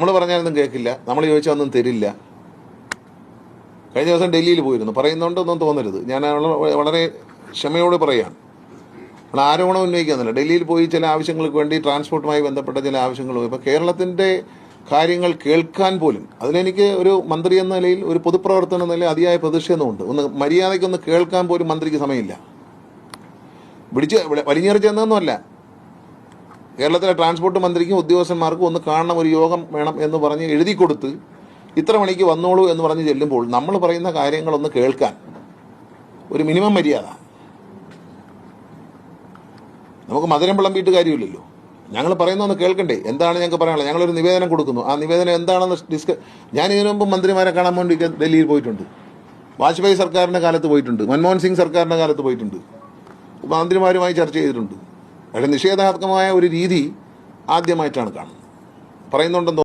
നമ്മൾ പറഞ്ഞാലൊന്നും കേൾക്കില്ല, നമ്മൾ ചോദിച്ചാൽ ഒന്നും തരില്ല. കഴിഞ്ഞ ദിവസം ഡൽഹിയിൽ പോയിരുന്നു, പറയുന്നുണ്ടൊന്നും തോന്നരുത്, ഞാൻ വളരെ ക്ഷമയോട് പറയുകയാണ്. നമ്മൾ ആരോപണം ഉന്നയിക്കുന്നില്ല. ഡൽഹിയിൽ പോയി ചില ആവശ്യങ്ങൾക്ക് വേണ്ടി ട്രാൻസ്പോർട്ടുമായി ബന്ധപ്പെട്ട ചില ആവശ്യങ്ങൾ പോയി. ഇപ്പോൾ കേരളത്തിൻ്റെ കാര്യങ്ങൾ കേൾക്കാൻ പോലും, അതിലെനിക്ക് ഒരു മന്ത്രി എന്ന നിലയിൽ, ഒരു പൊതുപ്രവർത്തനം എന്ന നിലയിൽ അതിയായ പ്രതിഷേധമുണ്ട്. ഒന്ന് മര്യാദയ്ക്കൊന്ന് കേൾക്കാൻ പോലും മന്ത്രിക്ക് സമയമില്ല. വലിഞ്ഞെറിച്ചെന്നൊന്നുമല്ല, കേരളത്തിലെ ട്രാൻസ്പോർട്ട് മന്ത്രിക്കും ഉദ്യോഗസ്ഥന്മാർക്കും ഒന്ന് കാണണം, ഒരു യോഗം വേണം എന്ന് പറഞ്ഞ് എഴുതി കൊടുത്ത് ഇത്ര മണിക്ക് വന്നോളൂ എന്ന് പറഞ്ഞ് ചെല്ലുമ്പോൾ നമ്മൾ പറയുന്ന കാര്യങ്ങളൊന്ന് കേൾക്കാൻ ഒരു മിനിമം മര്യാദ. നമുക്ക് മധുരം വിളമ്പിയിട്ട് കാര്യമില്ലല്ലോ. ഞങ്ങൾ പറയുന്നതൊന്ന് കേൾക്കണ്ടേ? എന്താണ് ഞങ്ങൾക്ക് പറയാനുള്ളത്? ഞങ്ങളൊരു നിവേദനം കൊടുക്കുന്നു. ആ നിവേദനം എന്താണെന്ന് ഞാൻ ഇതിനു മുമ്പ് മന്ത്രിമാരെ കാണാൻ വേണ്ടി ഡൽഹിയിൽ പോയിട്ടുണ്ട്. വാജ്പേയി സർക്കാരിൻ്റെ കാലത്ത് പോയിട്ടുണ്ട്, മൻമോഹൻ സിംഗ് സർക്കാരിൻ്റെ കാലത്ത് പോയിട്ടുണ്ട്, മന്ത്രിമാരുമായി ചർച്ച ചെയ്തിട്ടുണ്ട്. പക്ഷേ നിഷേധാത്മകമായ ഒരു രീതി ആദ്യമായിട്ടാണ് കാണുന്നത്. പറയുന്നുണ്ടെന്ന്